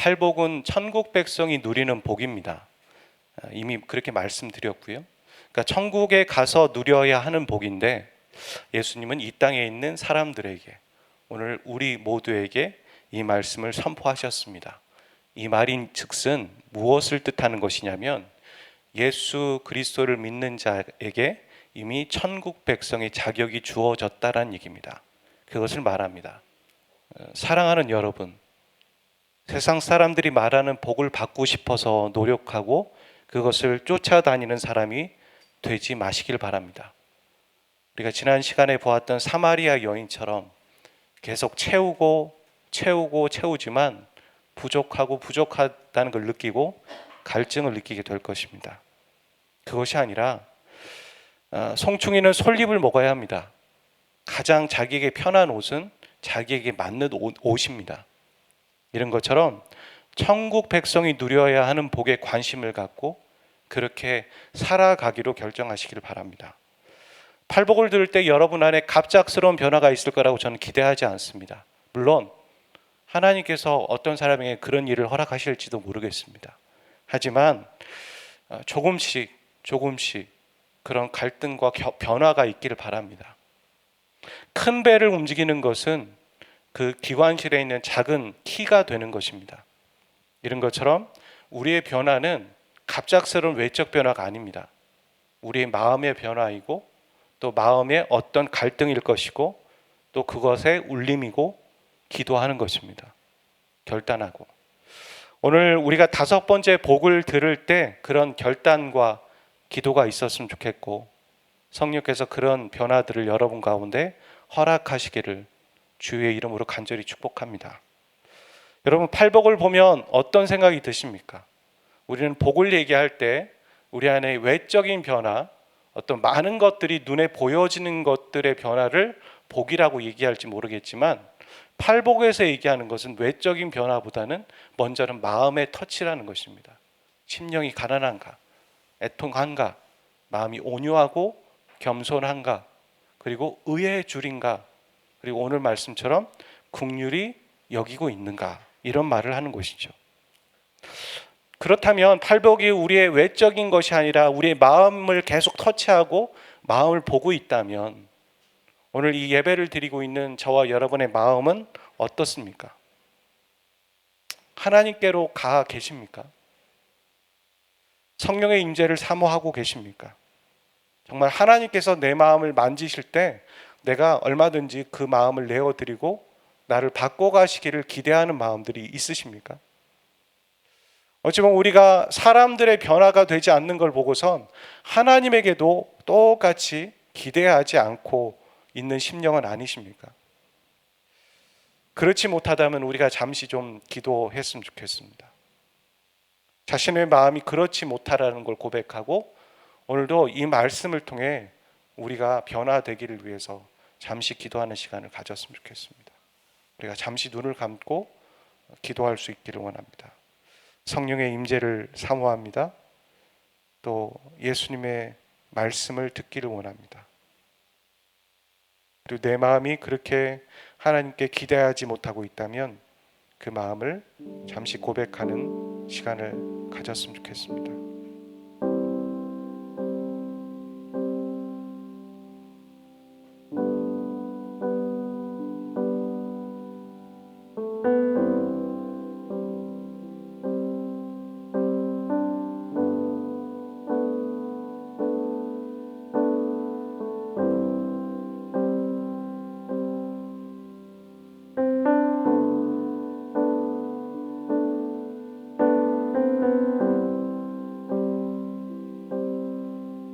팔복은 천국 백성이 누리는 복입니다. 이미 그렇게 말씀드렸고요. 그러니까 천국에 가서 누려야 하는 복인데 예수님은 이 땅에 있는 사람들에게, 오늘 우리 모두에게 이 말씀을 선포하셨습니다. 이 말인즉슨 무엇을 뜻하는 것이냐면 예수 그리스도를 믿는 자에게 이미 천국 백성의 자격이 주어졌다라는 얘기입니다. 그것을 말합니다. 사랑하는 여러분, 세상 사람들이 말하는 복을 받고 싶어서 노력하고 그것을 쫓아다니는 사람이 되지 마시길 바랍니다. 우리가 지난 시간에 보았던 사마리아 여인처럼 계속 채우지만 부족하다는 걸 느끼고 갈증을 느끼게 될 것입니다. 그것이 아니라 송충이는 솔잎을 먹어야 합니다. 가장 자기에게 편한 옷은 자기에게 맞는 옷입니다. 이런 것처럼 천국 백성이 누려야 하는 복에 관심을 갖고 그렇게 살아가기로 결정하시길 바랍니다. 팔복을 들을 때 여러분 안에 갑작스러운 변화가 있을 거라고 저는 기대하지 않습니다. 물론 하나님께서 어떤 사람에게 그런 일을 허락하실지도 모르겠습니다. 하지만 조금씩 그런 갈등과 변화가 있기를 바랍니다. 큰 배를 움직이는 것은 그 기관실에 있는 작은 키가 되는 것입니다. 이런 것처럼 우리의 변화는 갑작스러운 외적 변화가 아닙니다. 우리의 마음의 변화이고 또 마음의 어떤 갈등일 것이고 또 그것의 울림이고 기도하는 것입니다. 결단하고. 오늘 우리가 5번째 복을 들을 때 그런 결단과 기도가 있었으면 좋겠고 성령께서 그런 변화들을 여러분 가운데 허락하시기를 주의 이름으로 간절히 축복합니다. 여러분, 팔복을 보면 어떤 생각이 드십니까? 우리는 복을 얘기할 때 우리 안에 외적인 변화, 어떤 많은 것들이 눈에 보여지는 것들의 변화를 복이라고 얘기할지 모르겠지만 팔복에서 얘기하는 것은 외적인 변화보다는 먼저는 마음의 터치라는 것입니다. 심령이 가난한가, 애통한가, 마음이 온유하고 겸손한가, 그리고 의의 줄인가, 그리고 오늘 말씀처럼 긍휼히 여기고 있는가, 이런 말을 하는 것이죠. 그렇다면 팔복이 우리의 외적인 것이 아니라 우리의 마음을 계속 터치하고 마음을 보고 있다면 오늘 이 예배를 드리고 있는 저와 여러분의 마음은 어떻습니까? 하나님께로 가 계십니까? 성령의 임재를 사모하고 계십니까? 정말 하나님께서 내 마음을 만지실 때 내가 얼마든지 그 마음을 내어드리고 나를 바꿔가시기를 기대하는 마음들이 있으십니까? 어찌보면 우리가 사람들의 변화가 되지 않는 걸 보고선 하나님에게도 똑같이 기대하지 않고 있는 심령은 아니십니까? 그렇지 못하다면 우리가 잠시 좀 기도했으면 좋겠습니다. 자신의 마음이 그렇지 못하라는 걸 고백하고 오늘도 이 말씀을 통해 우리가 변화되기를 위해서 잠시 기도하는 시간을 가졌으면 좋겠습니다. 우리가 잠시 눈을 감고 기도할 수 있기를 원합니다. 성령의 임재를 사모합니다. 또 예수님의 말씀을 듣기를 원합니다. 그리고 내 마음이 그렇게 하나님께 기대하지 못하고 있다면 그 마음을 잠시 고백하는 시간을 가졌으면 좋겠습니다.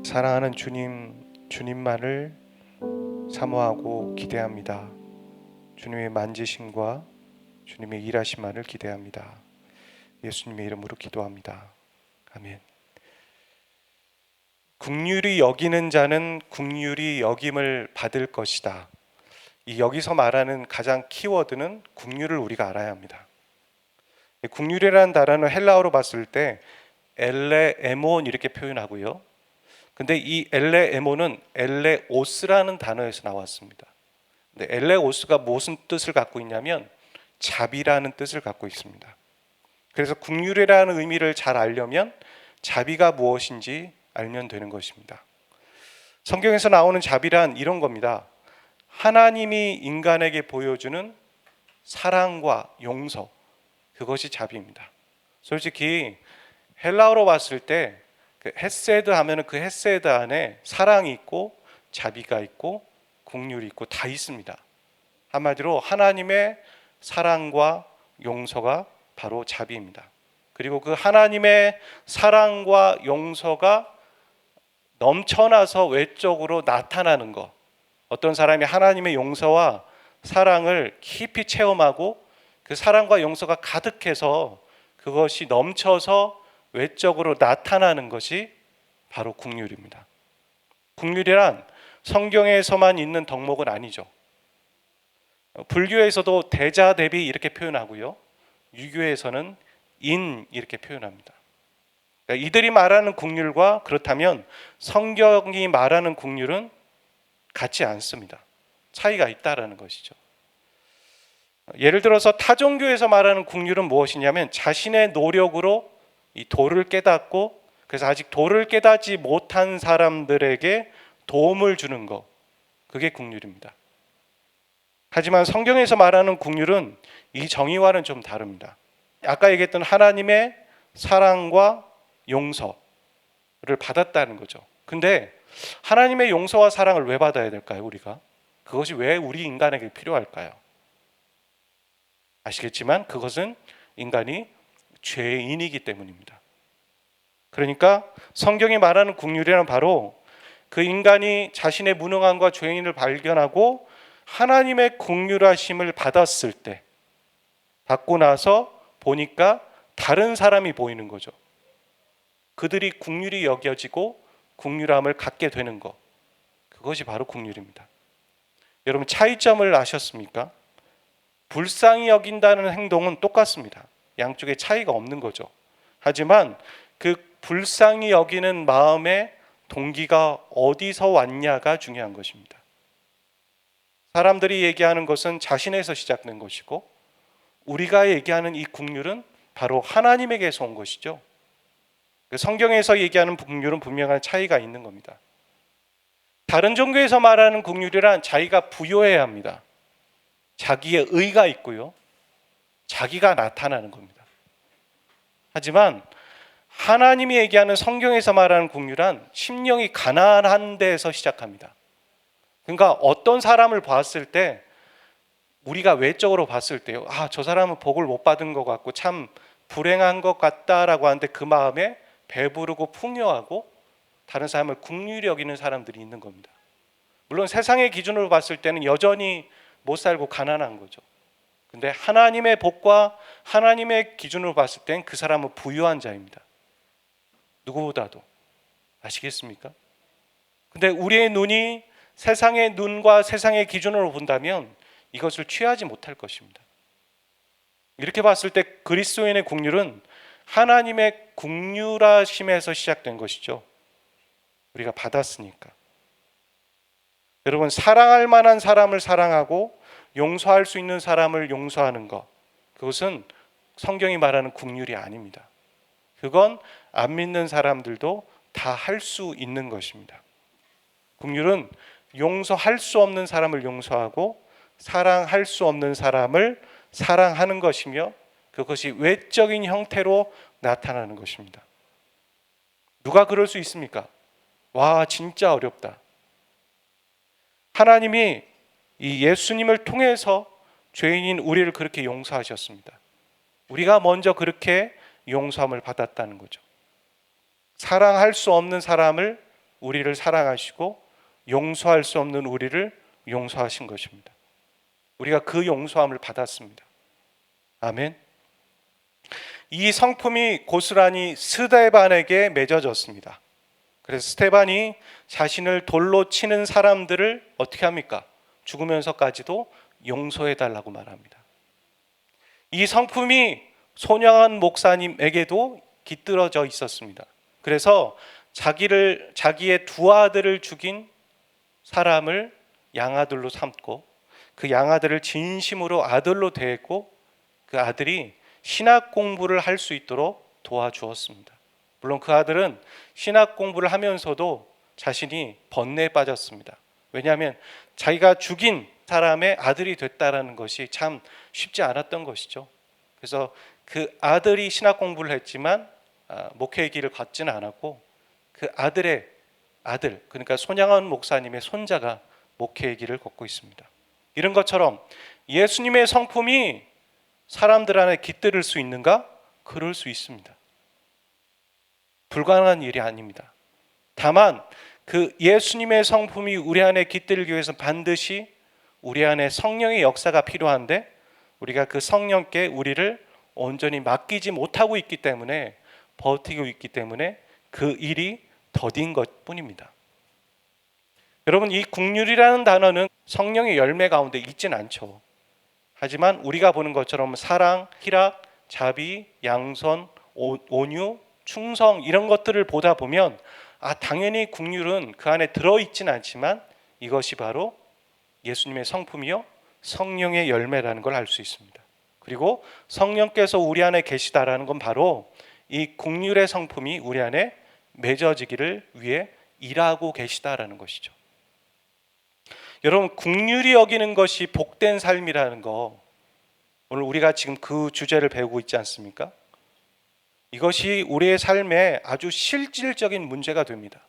사랑하는 주님만을 사모하고 기대합니다. 주님의 만지심과 주님의 일하심만을 기대합니다. 예수님의 이름으로 기도합니다. 아멘. 긍휼히 여기는 자는 긍휼히 여김을 받을 것이다. 이 여기서 말하는 가장 키워드는 긍휼을 우리가 알아야 합니다. 긍휼이라는 단어는 헬라어로 봤을 때 엘레에몬 이렇게 표현하고요. 근데 이 엘레에몬은 엘레오스라는 단어에서 나왔습니다. 근데 엘레오스가 무슨 뜻을 갖고 있냐면 자비라는 뜻을 갖고 있습니다. 그래서 긍휼이라는 의미를 잘 알려면 자비가 무엇인지 알면 되는 것입니다. 성경에서 나오는 자비란 이런 겁니다. 하나님이 인간에게 보여주는 사랑과 용서, 그것이 자비입니다. 솔직히 헬라어로 봤을 때 헤세드 하면은 그 헤세드 안에 사랑이 있고 자비가 있고 긍휼이 있고 다 있습니다. 한마디로 하나님의 사랑과 용서가 바로 자비입니다. 그리고 그 하나님의 사랑과 용서가 넘쳐나서 외적으로 나타나는 것. 어떤 사람이 하나님의 용서와 사랑을 깊이 체험하고 그 사랑과 용서가 가득해서 그것이 넘쳐서 외적으로 나타나는 것이 바로 긍휼입니다. 긍휼이란 성경에서만 있는 덕목은 아니죠. 불교에서도 대자 대비 이렇게 표현하고요. 유교에서는 인 이렇게 표현합니다. 그러니까 이들이 말하는 긍휼과 그렇다면 성경이 말하는 긍휼은 같지 않습니다. 차이가 있다라는 것이죠. 예를 들어서 타종교에서 말하는 긍휼은 무엇이냐면 자신의 노력으로 이 도를 깨닫고 그래서 아직 도를 깨닫지 못한 사람들에게 도움을 주는 것, 그게 긍휼입니다. 하지만 성경에서 말하는 긍휼은 이 정의와는 좀 다릅니다. 아까 얘기했던 하나님의 사랑과 용서를 받았다는 거죠. 근데 하나님의 용서와 사랑을 왜 받아야 될까요, 우리가? 그것이 왜 우리 인간에게 필요할까요? 아시겠지만 그것은 인간이 죄인이기 때문입니다. 그러니까 성경이 말하는 긍휼이란 바로 그 인간이 자신의 무능함과 죄인을 발견하고 하나님의 긍휼하심을 받았을 때, 받고 나서 보니까 다른 사람이 보이는 거죠. 그들이 긍휼히 여겨지고 긍휼함을 갖게 되는 것, 그것이 바로 긍휼입니다. 여러분 차이점을 아셨습니까? 불쌍히 여긴다는 행동은 똑같습니다. 양쪽에 차이가 없는 거죠. 하지만 그 불쌍히 여기는 마음의 동기가 어디서 왔냐가 중요한 것입니다. 사람들이 얘기하는 것은 자신에서 시작된 것이고 우리가 얘기하는 이 긍휼은 바로 하나님에게서 온 것이죠. 성경에서 얘기하는 긍휼은 분명한 차이가 있는 겁니다. 다른 종교에서 말하는 긍휼이란 자기가 부여해야 합니다. 자기의 의가 있고요. 자기가 나타나는 겁니다. 하지만 하나님이 얘기하는 성경에서 말하는 긍휼은 심령이 가난한 데에서 시작합니다. 그러니까 어떤 사람을 봤을 때 우리가 외적으로 봤을 때요, 저 사람은 복을 못 받은 것 같고 참 불행한 것 같다라고 하는데 그 마음에 배부르고 풍요하고 다른 사람을 긍휼히 여기는 사람들이 있는 겁니다. 물론 세상의 기준으로 봤을 때는 여전히 못 살고 가난한 거죠. 근데 하나님의 복과 하나님의 기준으로 봤을 땐 그 사람은 부유한 자입니다. 누구보다도. 아시겠습니까? 근데 우리의 눈이 세상의 눈과 세상의 기준으로 본다면 이것을 취하지 못할 것입니다. 이렇게 봤을 때 그리스도인의 긍휼은 하나님의 긍휼하심에서 시작된 것이죠. 우리가 받았으니까. 여러분 사랑할 만한 사람을 사랑하고 용서할 수 있는 사람을 용서하는 것, 그것은 성경이 말하는 긍휼이 아닙니다. 그건 안 믿는 사람들도 다 할 수 있는 것입니다. 긍휼은 용서할 수 없는 사람을 용서하고 사랑할 수 없는 사람을 사랑하는 것이며 그것이 외적인 형태로 나타나는 것입니다. 누가 그럴 수 있습니까? 와, 진짜 어렵다. 하나님이 이 예수님을 통해서 죄인인 우리를 그렇게 용서하셨습니다. 우리가 먼저 그렇게 용서함을 받았다는 거죠. 사랑할 수 없는 사람을 우리를 사랑하시고 용서할 수 없는 우리를 용서하신 것입니다. 우리가 그 용서함을 받았습니다. 아멘. 이 성품이 고스란히 스데반에게 맺어졌습니다. 그래서 스데반이 자신을 돌로 치는 사람들을 어떻게 합니까? 죽으면서까지도 용서해달라고 말합니다. 이 성품이 손양한 목사님에게도 깃들어져 있었습니다. 그래서 자기의 두 아들을 죽인 사람을 양아들로 삼고 그 양아들을 진심으로 아들로 대했고 그 아들이 신학 공부를 할 수 있도록 도와주었습니다. 물론 그 아들은 신학 공부를 하면서도 자신이 번뇌에 빠졌습니다. 왜냐하면 자기가 죽인 사람의 아들이 됐다라는 것이 참 쉽지 않았던 것이죠. 그래서 그 아들이 신학 공부를 했지만 목회의 길을 걷지는 않았고, 그 아들의 아들, 그러니까 손양원 목사님의 손자가 목회의 길을 걷고 있습니다. 이런 것처럼 예수님의 성품이 사람들 안에 깃들을 수 있는가? 그럴 수 있습니다. 불가능한 일이 아닙니다. 다만 그 예수님의 성품이 우리 안에 깃들기 위해서 반드시 우리 안에 성령의 역사가 필요한데, 우리가 그 성령께 우리를 온전히 맡기지 못하고 있기 때문에, 버티고 있기 때문에 그 일이 더딘 것뿐입니다. 여러분, 이 국률이라는 단어는 성령의 열매 가운데 있진 않죠. 하지만 우리가 보는 것처럼 사랑, 희락, 자비, 양선, 온유, 충성 이런 것들을 보다 보면 당연히 국률은 그 안에 들어있진 않지만 이것이 바로 예수님의 성품이요 성령의 열매라는 걸 알 수 있습니다. 그리고 성령께서 우리 안에 계시다라는 건 바로 이 국률의 성품이 우리 안에 맺어지기를 위해 일하고 계시다라는 것이죠. 여러분, 국률이 여기는 것이 복된 삶이라는 거, 오늘 우리가 지금 그 주제를 배우고 있지 않습니까? 이것이 우리의 삶에 아주 실질적인 문제가 됩니다.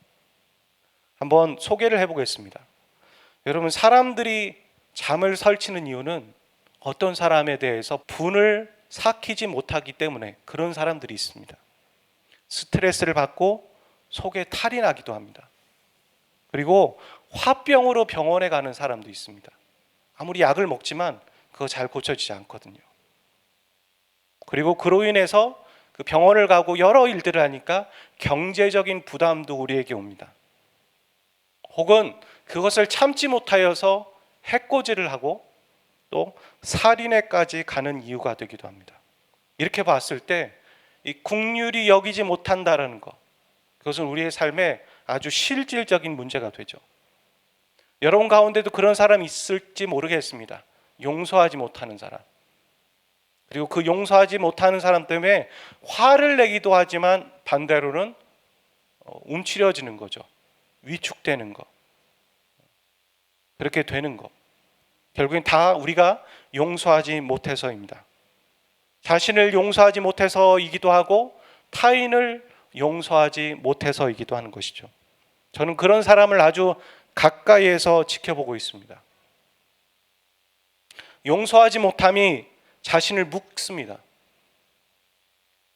한번 소개를 해보겠습니다. 여러분, 사람들이 잠을 설치는 이유는 어떤 사람에 대해서 분을 삭히지 못하기 때문에 그런 사람들이 있습니다. 스트레스를 받고 속에 탈이 나기도 합니다. 그리고 화병으로 병원에 가는 사람도 있습니다. 아무리 약을 먹지만 그거 잘 고쳐지지 않거든요. 그리고 그로 인해서 그 병원을 가고 여러 일들을 하니까 경제적인 부담도 우리에게 옵니다. 혹은 그것을 참지 못하여서 해코지를 하고 또 살인에까지 가는 이유가 되기도 합니다. 이렇게 봤을 때 이 국률이 여기지 못한다라는 것, 그것은 우리의 삶에 아주 실질적인 문제가 되죠. 여러분 가운데도 그런 사람이 있을지 모르겠습니다. 용서하지 못하는 사람, 그리고 그 용서하지 못하는 사람 때문에 화를 내기도 하지만 반대로는 움츠려지는 거죠. 위축되는 거, 그렇게 되는 거, 결국엔 다 우리가 용서하지 못해서입니다. 자신을 용서하지 못해서이기도 하고 타인을 용서하지 못해서이기도 하는 것이죠. 저는 그런 사람을 아주 가까이에서 지켜보고 있습니다. 용서하지 못함이 자신을 묶습니다.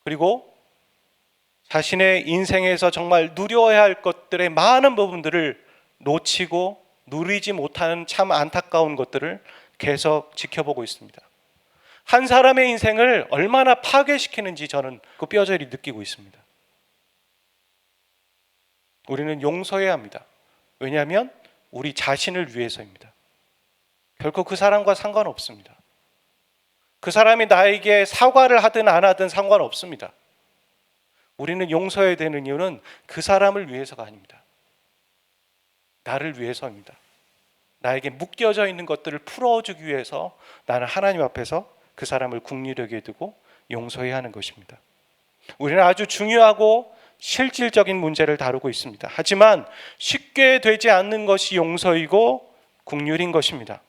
그리고 자신의 인생에서 정말 누려야 할 것들의 많은 부분들을 놓치고 누리지 못하는 참 안타까운 것들을 계속 지켜보고 있습니다. 한 사람의 인생을 얼마나 파괴시키는지 저는 그 뼈저리 느끼고 있습니다. 우리는 용서해야 합니다. 왜냐하면 우리 자신을 위해서입니다. 결코 그 사람과 상관없습니다. 그 사람이 나에게 사과를 하든 안 하든 상관없습니다. 우리는 용서해야 되는 이유는 그 사람을 위해서가 아닙니다. 나를 위해서입니다. 나에게 묶여져 있는 것들을 풀어주기 위해서 나는 하나님 앞에서 그 사람을 국리력에 두고 용서해야 하는 것입니다. 우리는 아주 중요하고 실질적인 문제를 다루고 있습니다. 하지만 쉽게 되지 않는 것이 용서이고 국률인 것입니다.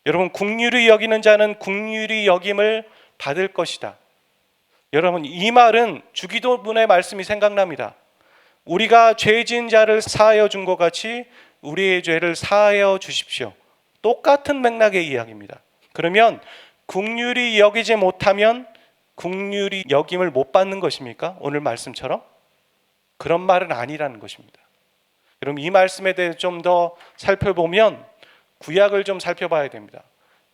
여러분, 국률이 여기는 자는 국률이 여김을 받을 것이다. 여러분, 이 말은 주기도문의 말씀이 생각납니다. 우리가 죄 지은 자를 사하여 준 것 같이 우리의 죄를 사하여 주십시오. 똑같은 맥락의 이야기입니다. 그러면 국률이 여기지 못하면 국률이 여김을 못 받는 것입니까? 오늘 말씀처럼? 그런 말은 아니라는 것입니다. 여러분, 이 말씀에 대해 좀 더 살펴보면 구약을 좀 살펴봐야 됩니다.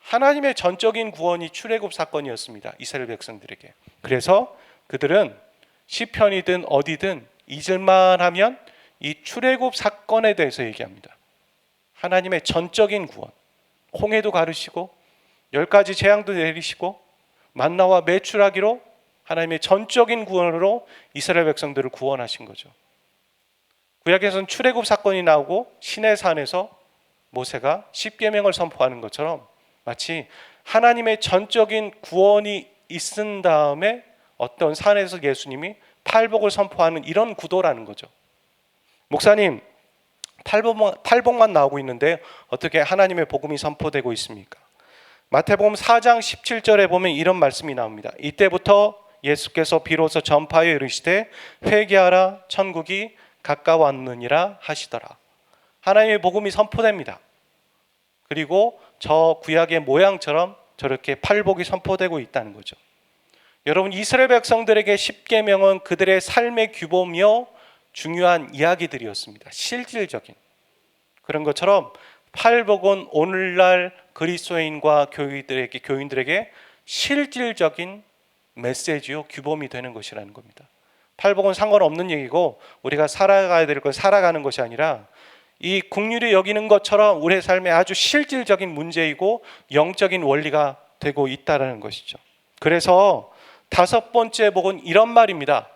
하나님의 전적인 구원이 출애굽 사건이었습니다. 이스라엘 백성들에게. 그래서 그들은 시편이든 어디든 잊을만 하면 이 출애굽 사건에 대해서 얘기합니다. 하나님의 전적인 구원, 홍해도 가르시고 10가지 재앙도 내리시고 만나와 매출하기로 하나님의 전적인 구원으로 이스라엘 백성들을 구원하신 거죠. 구약에서는 출애굽 사건이 나오고 시내산에서 모세가 십계명을 선포하는 것처럼 마치 하나님의 전적인 구원이 있은 다음에 어떤 산에서 예수님이 팔복을 선포하는 이런 구도라는 거죠. 목사님, 팔복만 나오고 있는데 어떻게 하나님의 복음이 선포되고 있습니까? 마태복음 4장 17절에 보면 이런 말씀이 나옵니다. 이때부터 예수께서 비로소 전파에 이르시되 회개하라 천국이 가까웠느니라 하시더라. 하나님의 복음이 선포됩니다. 그리고 저 구약의 모양처럼 저렇게 팔복이 선포되고 있다는 거죠. 여러분, 이스라엘 백성들에게 십계명은 그들의 삶의 규범이요 중요한 이야기들이었습니다. 실질적인 그런 것처럼 팔복은 오늘날 그리스도인과 교인들에게 실질적인 메시지요 규범이 되는 것이라는 겁니다. 팔복은 상관없는 얘기고 우리가 살아가야 될 걸 살아가는 것이 아니라 이 긍휼히 여기는 것처럼 우리의 삶에 아주 실질적인 문제이고 영적인 원리가 되고 있다는 것이죠. 그래서 다섯 번째 복은 이런 말입니다.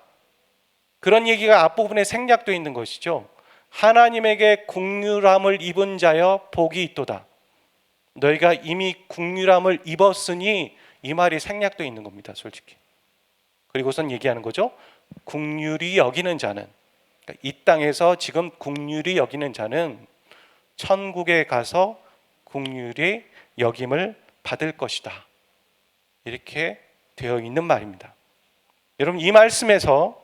그런 얘기가 앞부분에 생략되어 있는 것이죠. 하나님에게 긍휼함을 입은 자여 복이 있도다. 너희가 이미 긍휼함을 입었으니, 이 말이 생략되어 있는 겁니다. 솔직히. 그리고선 얘기하는 거죠. 긍휼히 여기는 자는, 그러니까 이 땅에서 지금 긍휼히 여기는 자는 천국에 가서 긍휼히 여김을 받을 것이다. 이렇게 되어 있는 말입니다. 여러분, 이 말씀에서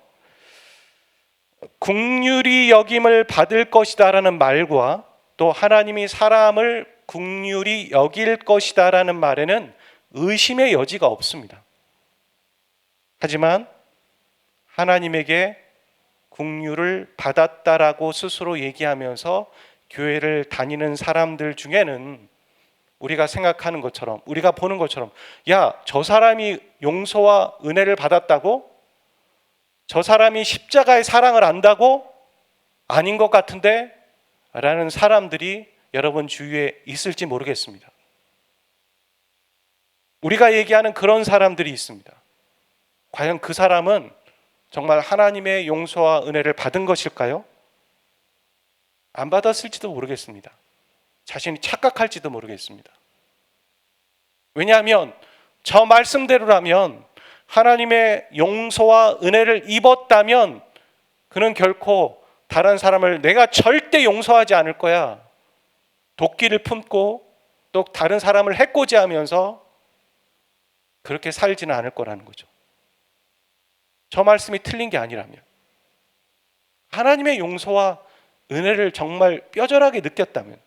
긍휼히 여김을 받을 것이다라는 말과 또 하나님이 사람을 긍휼히 여길 것이다라는 말에는 의심의 여지가 없습니다. 하지만 하나님에게 긍휼을 받았다라고 스스로 얘기하면서 교회를 다니는 사람들 중에는 우리가 생각하는 것처럼, 우리가 보는 것처럼, 야, 저 사람이 용서와 은혜를 받았다고? 저 사람이 십자가의 사랑을 안다고? 아닌 것 같은데? 라는 사람들이 여러분 주위에 있을지 모르겠습니다. 우리가 얘기하는 그런 사람들이 있습니다. 과연 그 사람은 정말 하나님의 용서와 은혜를 받은 것일까요? 안 받았을지도 모르겠습니다. 자신이 착각할지도 모르겠습니다. 왜냐하면 저 말씀대로라면 하나님의 용서와 은혜를 입었다면 그는 결코 다른 사람을 내가 절대 용서하지 않을 거야, 도끼를 품고 또 다른 사람을 해코지하면서 그렇게 살지는 않을 거라는 거죠. 저 말씀이 틀린 게 아니라면, 하나님의 용서와 은혜를 정말 뼈저하게 느꼈다면,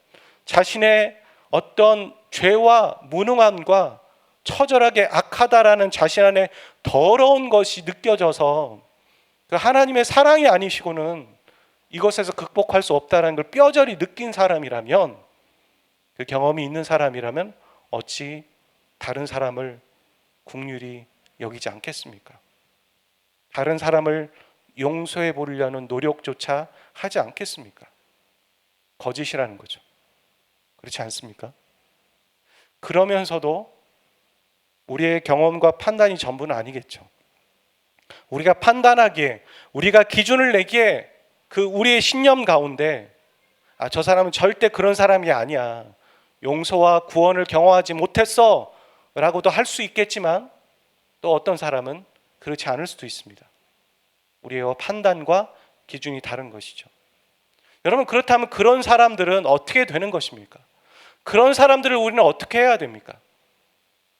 자신의 어떤 죄와 무능함과 처절하게 악하다라는 자신 안에 더러운 것이 느껴져서 그 하나님의 사랑이 아니시고는 이것에서 극복할 수 없다는 걸 뼈저리 느낀 사람이라면, 그 경험이 있는 사람이라면 어찌 다른 사람을 긍휼히 여기지 않겠습니까? 다른 사람을 용서해 보려는 노력조차 하지 않겠습니까? 거짓이라는 거죠. 그렇지 않습니까? 그러면서도 우리의 경험과 판단이 전부는 아니겠죠. 우리가 판단하기에, 우리가 기준을 내기에 그 우리의 신념 가운데 저 사람은 절대 그런 사람이 아니야, 용서와 구원을 경험하지 못했어 라고도 할 수 있겠지만, 또 어떤 사람은 그렇지 않을 수도 있습니다. 우리의 판단과 기준이 다른 것이죠. 여러분, 그렇다면 그런 사람들은 어떻게 되는 것입니까? 그런 사람들을 우리는 어떻게 해야 됩니까?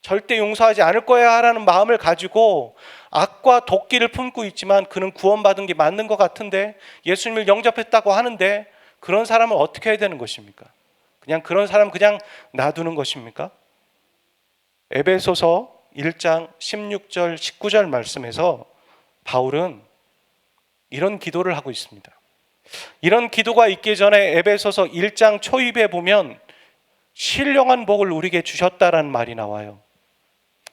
절대 용서하지 않을 거야 하라는 마음을 가지고 악과 도끼를 품고 있지만 그는 구원받은 게 맞는 것 같은데, 예수님을 영접했다고 하는데, 그런 사람은 어떻게 해야 되는 것입니까? 그냥 그런 사람 그냥 놔두는 것입니까? 에베소서 1장 16절 19절 말씀에서 바울은 이런 기도를 하고 있습니다. 이런 기도가 있기 전에 에베소서 1장 초입에 보면 신령한 복을 우리에게 주셨다라는 말이 나와요.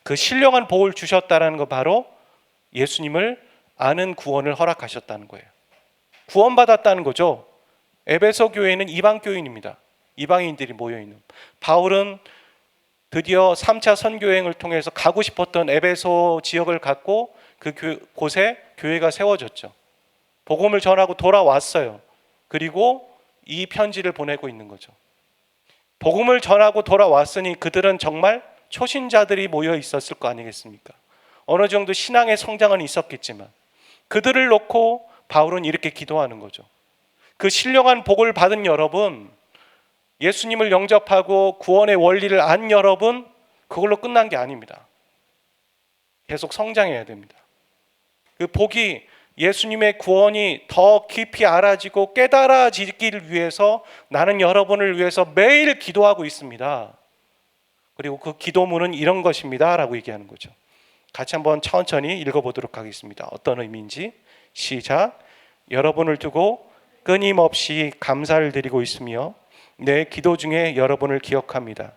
그 신령한 복을 주셨다라는 거 바로 예수님을 아는 구원을 허락하셨다는 거예요. 구원받았다는 거죠. 에베소 교회는 이방 교인입니다. 이방인들이 모여있는. 바울은 드디어 3차 선교행을 통해서 가고 싶었던 에베소 지역을 갖고 그곳에 교회가 세워졌죠. 복음을 전하고 돌아왔어요. 그리고 이 편지를 보내고 있는 거죠. 복음을 전하고 돌아왔으니 그들은 정말 초신자들이 모여 있었을 거 아니겠습니까? 어느 정도 신앙의 성장은 있었겠지만 그들을 놓고 바울은 이렇게 기도하는 거죠. 그 신령한 복을 받은 여러분, 예수님을 영접하고 구원의 원리를 안 여러분, 그걸로 끝난 게 아닙니다. 계속 성장해야 됩니다. 그 복이, 예수님의 구원이 더 깊이 알아지고 깨달아지기를 위해서 나는 여러분을 위해서 매일 기도하고 있습니다. 그리고 그 기도문은 이런 것입니다 라고 얘기하는 거죠. 같이 한번 천천히 읽어보도록 하겠습니다. 어떤 의미인지. 시작. 여러분을 두고 끊임없이 감사를 드리고 있으며 내 기도 중에 여러분을 기억합니다.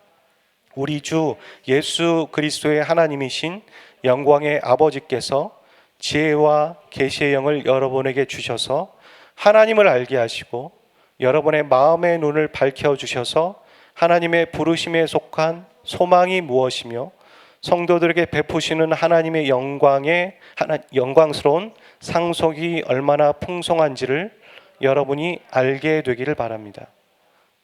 우리 주 예수 그리스도의 하나님이신 영광의 아버지께서 지혜와 계시의 영을 여러분에게 주셔서 하나님을 알게 하시고 여러분의 마음의 눈을 밝혀주셔서 하나님의 부르심에 속한 소망이 무엇이며 성도들에게 베푸시는 하나님의 영광스러운 상속이 얼마나 풍성한지를 여러분이 알게 되기를 바랍니다.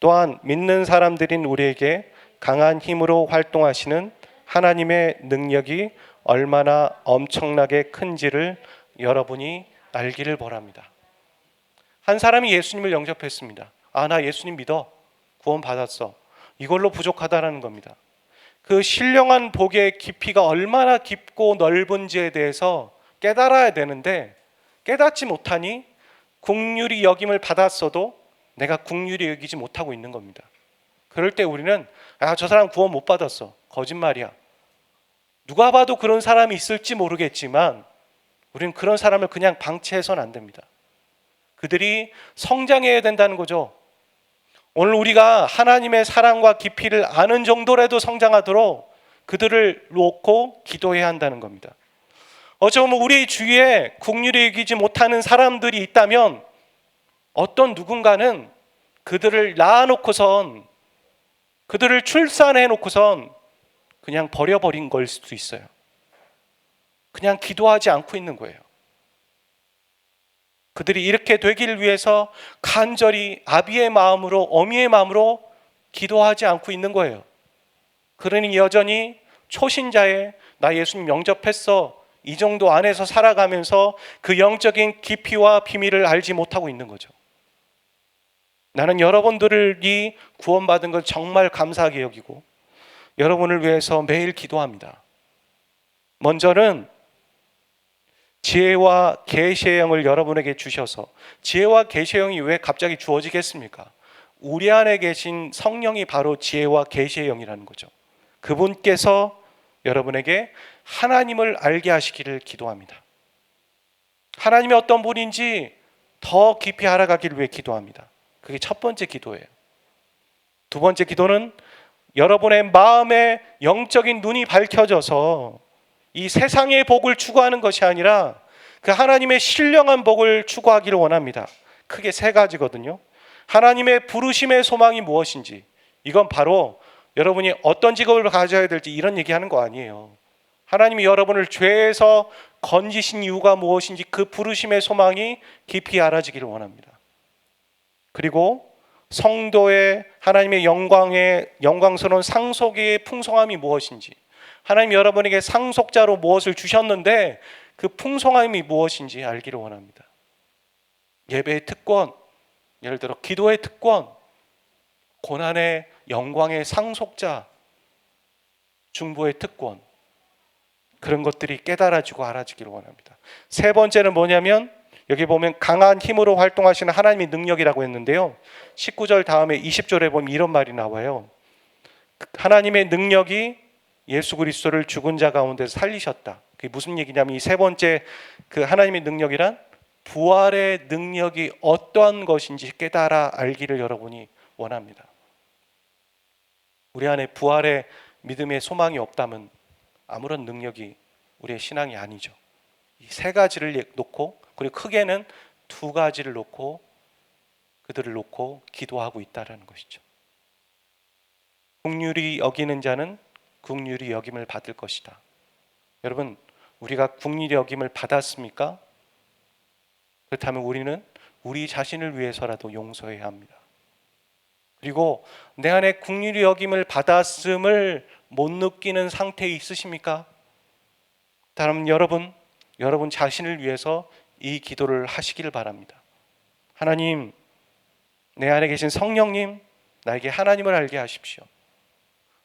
또한 믿는 사람들인 우리에게 강한 힘으로 활동하시는 하나님의 능력이 얼마나 엄청나게 큰지를 여러분이 알기를 바랍니다. 한 사람이 예수님을 영접했습니다. 아, 나 예수님 믿어. 구원 받았어. 이걸로 부족하다라는 겁니다. 그 신령한 복의 깊이가 얼마나 깊고 넓은지에 대해서 깨달아야 되는데 깨닫지 못하니 긍휼히 여김을 받았어도 내가 긍휼히 여기지 못하고 있는 겁니다. 그럴 때 우리는 저 사람 구원 못 받았어. 거짓말이야. 누가 봐도 그런 사람이 있을지 모르겠지만 우리는 그런 사람을 그냥 방치해서는 안 됩니다. 그들이 성장해야 된다는 거죠. 오늘 우리가 하나님의 사랑과 깊이를 아는 정도라도 성장하도록 그들을 놓고 기도해야 한다는 겁니다. 어쩌면 우리 주위에 긍휼히 여기지 못하는 사람들이 있다면 어떤 누군가는 그들을 낳아놓고선, 그들을 출산해놓고선 그냥 버려버린 걸 수도 있어요. 그냥 기도하지 않고 있는 거예요. 그들이 이렇게 되기를 위해서 간절히 아비의 마음으로, 어미의 마음으로 기도하지 않고 있는 거예요. 그러니 여전히 초신자의 나 예수님 영접했어, 이 정도 안에서 살아가면서 그 영적인 깊이와 비밀을 알지 못하고 있는 거죠. 나는 여러분들이 구원받은 걸 정말 감사하게 여기고 여러분을 위해서 매일 기도합니다. 먼저는 지혜와 계시의 영을 여러분에게 주셔서, 지혜와 계시의 영이 왜 갑자기 주어지겠습니까? 우리 안에 계신 성령이 바로 지혜와 계시의 영이라는 거죠. 그분께서 여러분에게 하나님을 알게 하시기를 기도합니다. 하나님이 어떤 분인지 더 깊이 알아가기를 위해 기도합니다. 그게 첫 번째 기도예요. 두 번째 기도는 여러분의 마음의 영적인 눈이 밝혀져서 이 세상의 복을 추구하는 것이 아니라 그 하나님의 신령한 복을 추구하기를 원합니다. 크게 세 가지거든요. 하나님의 부르심의 소망이 무엇인지, 이건 바로 여러분이 어떤 직업을 가져야 될지 이런 얘기하는 거 아니에요. 하나님이 여러분을 죄에서 건지신 이유가 무엇인지 그 부르심의 소망이 깊이 알아지기를 원합니다. 그리고 성도의 하나님의 영광스러운 상속의 풍성함이 무엇인지, 하나님 여러분에게 상속자로 무엇을 주셨는데 그 풍성함이 무엇인지 알기를 원합니다. 예배의 특권, 예를 들어 기도의 특권, 고난의 영광의 상속자, 중보의 특권, 그런 것들이 깨달아지고 알아지기를 원합니다. 세 번째는 뭐냐면 여기 보면 강한 힘으로 활동하시는 하나님의 능력이라고 했는데요, 19절 다음에 20절에 보면 이런 말이 나와요. 하나님의 능력이 예수 그리스도를 죽은 자 가운데서 살리셨다. 그게 무슨 얘기냐면 이 세 번째 그 하나님의 능력이란 부활의 능력이 어떠한 것인지 깨달아 알기를 여러분이 원합니다. 우리 안에 부활의 믿음의 소망이 없다면 아무런 능력이 우리의 신앙이 아니죠. 이 세 가지를 놓고, 그리고 크게는 두 가지를 놓고 그들을 놓고 기도하고 있다는 것이죠. 긍휼히 여기는 자는 긍휼히 여김을 받을 것이다. 여러분, 우리가 긍휼히 여김을 받았습니까? 그렇다면 우리는 우리 자신을 위해서라도 용서해야 합니다. 그리고 내 안에 긍휼히 여김을 받았음을 못 느끼는 상태에 있으십니까? 다음 여러분 자신을 위해서 이 기도를 하시기를 바랍니다. 하나님, 내 안에 계신 성령님, 나에게 하나님을 알게 하십시오.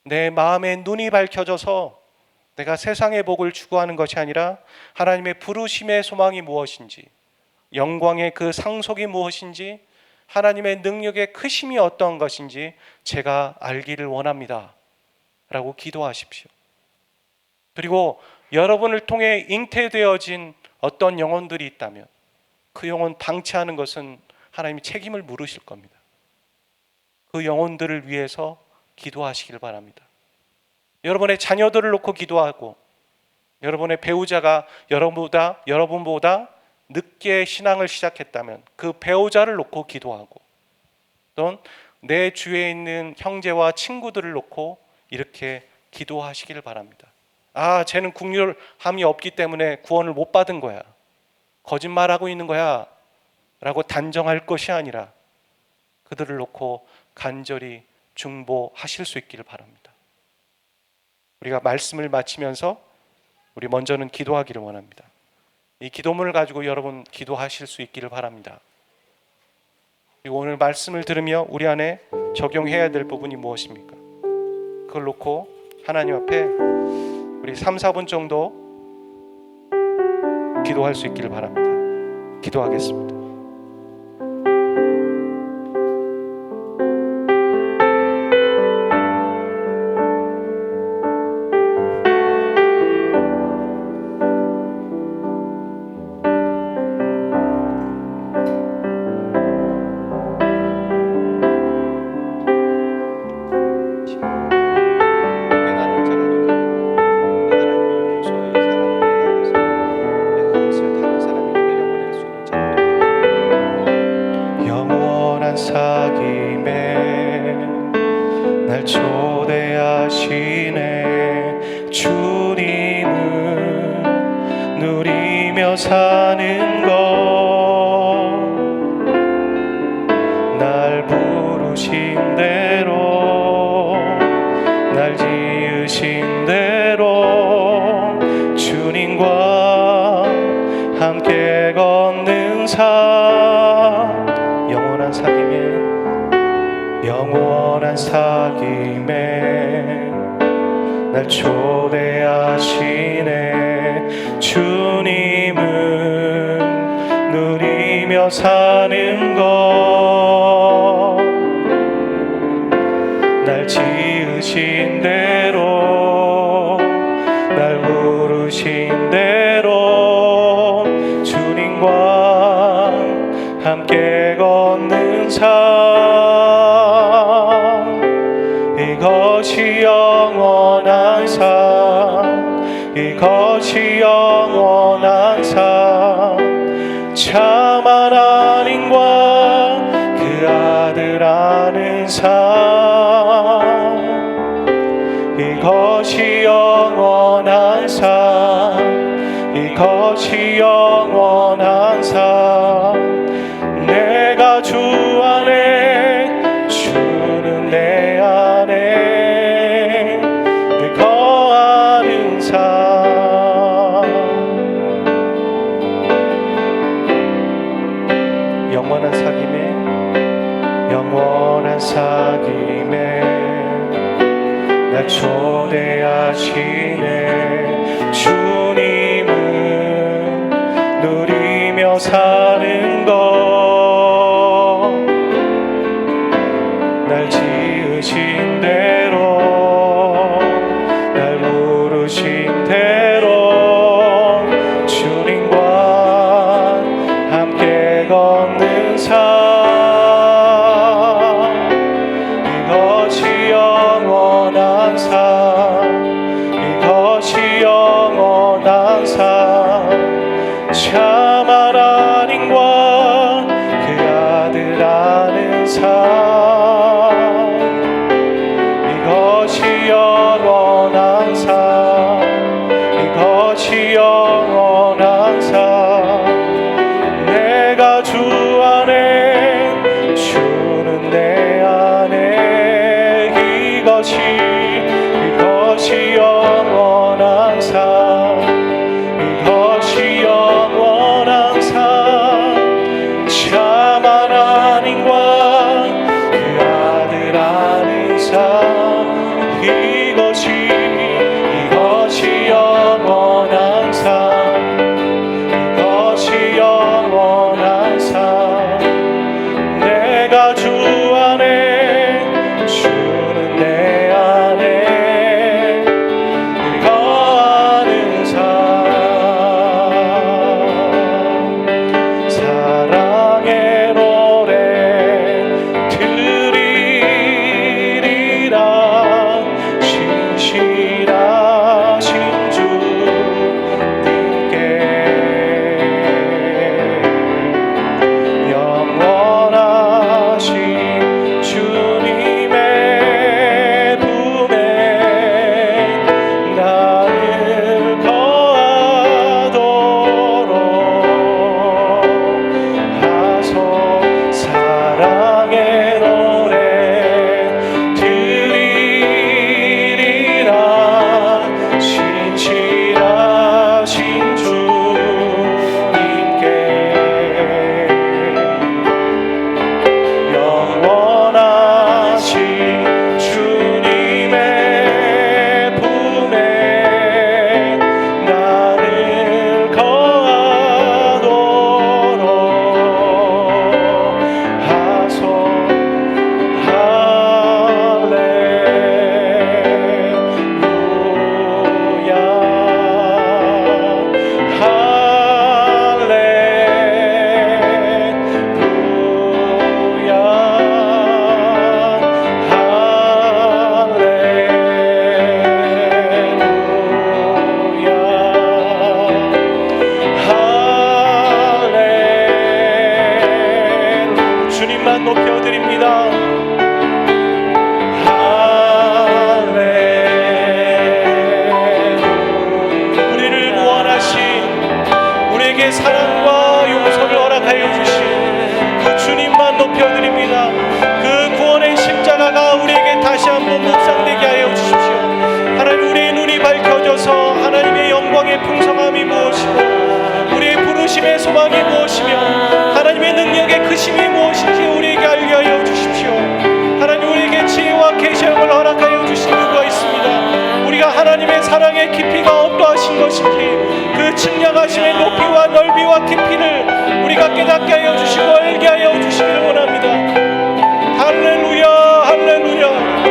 내 마음의 눈이 밝혀져서 내가 세상의 복을 추구하는 것이 아니라 하나님의 부르심의 소망이 무엇인지, 영광의 그 상속이 무엇인지, 하나님의 능력의 크심이 어떤 것인지 제가 알기를 원합니다 라고 기도하십시오. 그리고 여러분을 통해 잉태되어진 어떤 영혼들이 있다면 그 영혼 방치하는 것은 하나님이 책임을 물으실 겁니다. 그 영혼들을 위해서 기도하시길 바랍니다. 여러분의 자녀들을 놓고 기도하고, 여러분의 배우자가 여러분보다 늦게 신앙을 시작했다면 그 배우자를 놓고 기도하고, 또는 내 주위에 있는 형제와 친구들을 놓고 이렇게 기도하시기를 바랍니다. 쟤는 국률함이 없기 때문에 구원을 못 받은 거야, 거짓말하고 있는 거야 라고 단정할 것이 아니라 그들을 놓고 간절히 중보하실 수 있기를 바랍니다. 우리가 말씀을 마치면서 우리 먼저는 기도하기를 원합니다. 이 기도문을 가지고 여러분 기도하실 수 있기를 바랍니다. 그리고 오늘 말씀을 들으며 우리 안에 적용해야 될 부분이 무엇입니까? 그걸 놓고 하나님 앞에 우리 3, 4분 정도 기도할 수 있기를 바랍니다. 기도하겠습니다. 날 초대하시네. 주님을 누리며 사는 것, 날 부르신 대로, 날 지으신 대로 주님과 함께 걷는 삶, 영원한 사귐에 날 초대하시네. 주님을 누리며 사는 것, 날 지으신 대로, 날 부르신 대로 주님과 함께 걷는 삶, 이것이 영원한 삶, 이것이 영원한 삶, 참 하나님과 그 아들 아는 삶, 이것이 영원한 삶, 이것이 영원한 삶, 내가 주 안에, 주는 내 안에 거하는 삶, 영원한 사귐에 날 초대하시네. 주님을 누리며 사는 것, 날 지으신 대로, 날 부르신 대로 주님과 함께 걷는 삶, 이것이 영원한 삶, 이것이 영원한 삶, 참 하나님과 그 아들 아는 삶, 이것이 영원한 삶, 이것이 영원한 삶, 내가 주 안에, 주는 내 안에, 이것이 영원한 삶, 주님만 높여드립니다. 우리를 구원하신, 우리에게 사랑과 용서를 허락하여 주신 그 주님만 높여드립니다. 그 구원의 십자가가 우리에게 다시 한번 묵상되게 하여 주십시오. 하나님, 우리의 눈이 밝혀져서 하나님의 영광의 풍성함이 무엇이고 우리의 부르심의 소망이 무엇이며 하나님의 능력의 크심이 무엇인지 우리에게 알게 하여 주십시오. 하나님, 우리에게 지혜와 계시함을 허락하여 주신 이유가 있습니다. 우리가 하나님의 사랑의 깊이가 어떠하신 것인지 그 측량하심의 높이와 넓이와 깊이를 우리가 깨닫게 하여 주시고 알게 하여 주시기를 원합니다. 할렐루야, 할렐루야.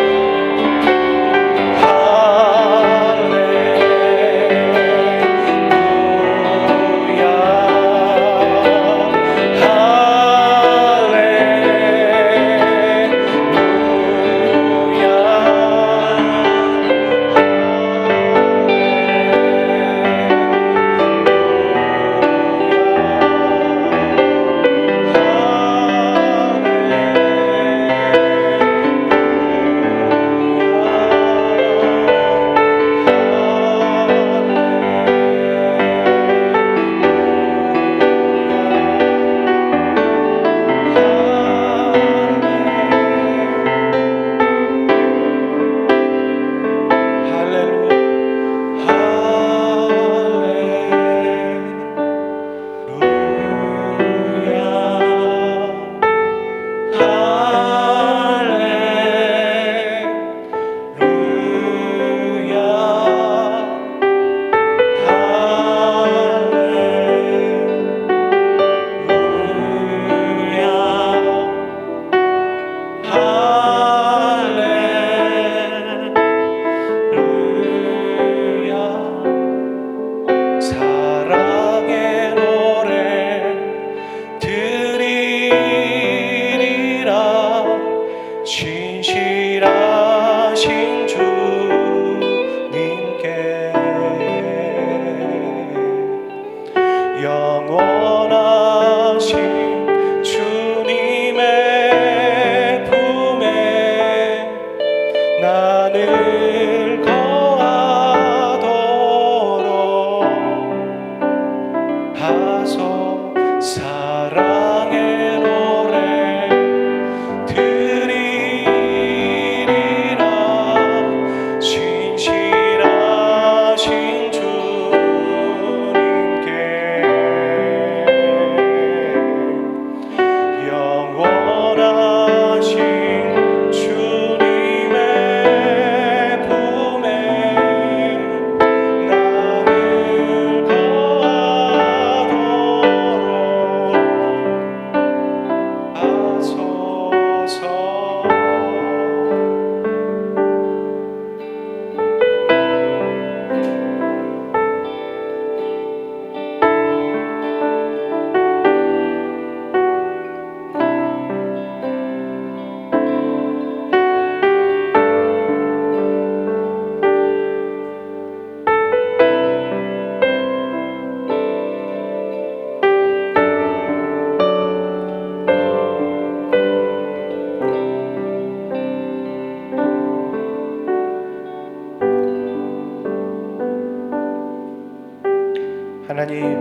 하나님,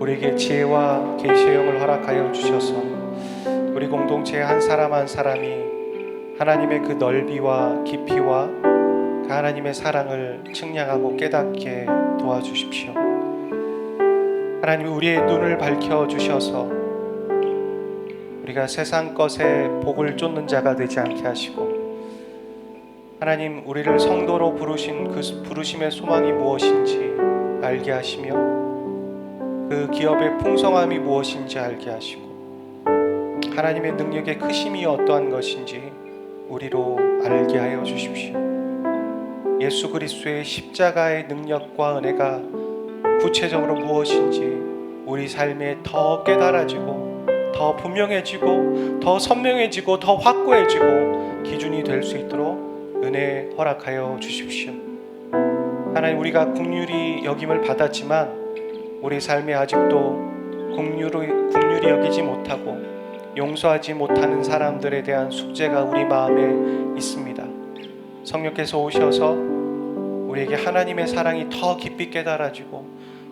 우리에게 지혜와 계시의 영을 허락하여 주셔서 우리 공동체의 한 사람 한 사람이 하나님의 그 넓이와 깊이와 그 하나님의 사랑을 측량하고 깨닫게 도와주십시오. 하나님, 우리의 눈을 밝혀 주셔서 우리가 세상 것에 복을 쫓는 자가 되지 않게 하시고, 하나님, 우리를 성도로 부르신 그 부르심의 소망이 무엇인지 알게 하시며 그 기업의 풍성함이 무엇인지 알게 하시고 하나님의 능력의 크심이 어떠한 것인지 우리로 알게 하여 주십시오. 예수 그리스도의 십자가의 능력과 은혜가 구체적으로 무엇인지 우리 삶에 더 깨달아지고 더 분명해지고 더 선명해지고 더 확고해지고 기준이 될 수 있도록 은혜 허락하여 주십시오. 하나님, 우리가 긍휼히 여김을 받았지만 우리 삶에 아직도 긍휼히 여기지 못하고 용서하지 못하는 사람들에 대한 숙제가 우리 마음에 있습니다. 성령께서 오셔서 우리에게 하나님의 사랑이 더 깊이 깨달아지고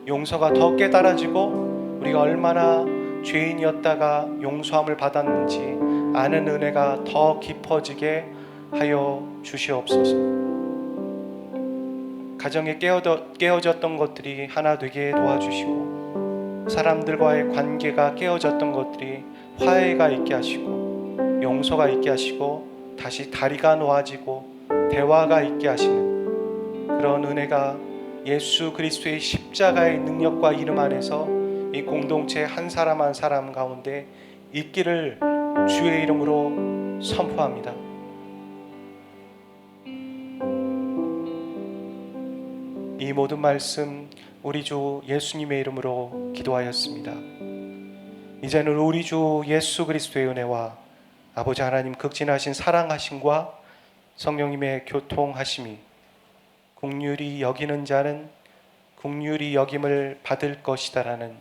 용서가 더 깨달아지고 우리가 얼마나 죄인이었다가 용서함을 받았는지 아는 은혜가 더 깊어지게 하여 주시옵소서. 가정에 깨어졌던 것들이 하나 되게 도와주시고 사람들과의 관계가 깨어졌던 것들이 화해가 있게 하시고 용서가 있게 하시고 다시 다리가 놓아지고 대화가 있게 하시는 그런 은혜가 예수 그리스도의 십자가의 능력과 이름 안에서 이 공동체 한 사람 한 사람 가운데 있기를 주의 이름으로 선포합니다. 이 모든 말씀 우리 주 예수님의 이름으로 기도하였습니다. 이제는 우리 주 예수 그리스도의 은혜와 아버지 하나님 극진하신 사랑하심과 성령님의 교통하심이 긍휼히 여기는 자는 긍휼히 여김을 받을 것이다라는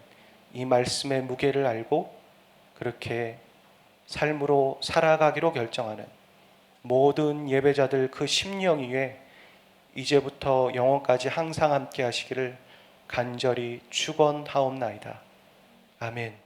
이 말씀의 무게를 알고 그렇게 삶으로 살아가기로 결정하는 모든 예배자들 그 심령 위에 이제부터 영원까지 항상 함께 하시기를 간절히 축원하옵나이다. 아멘.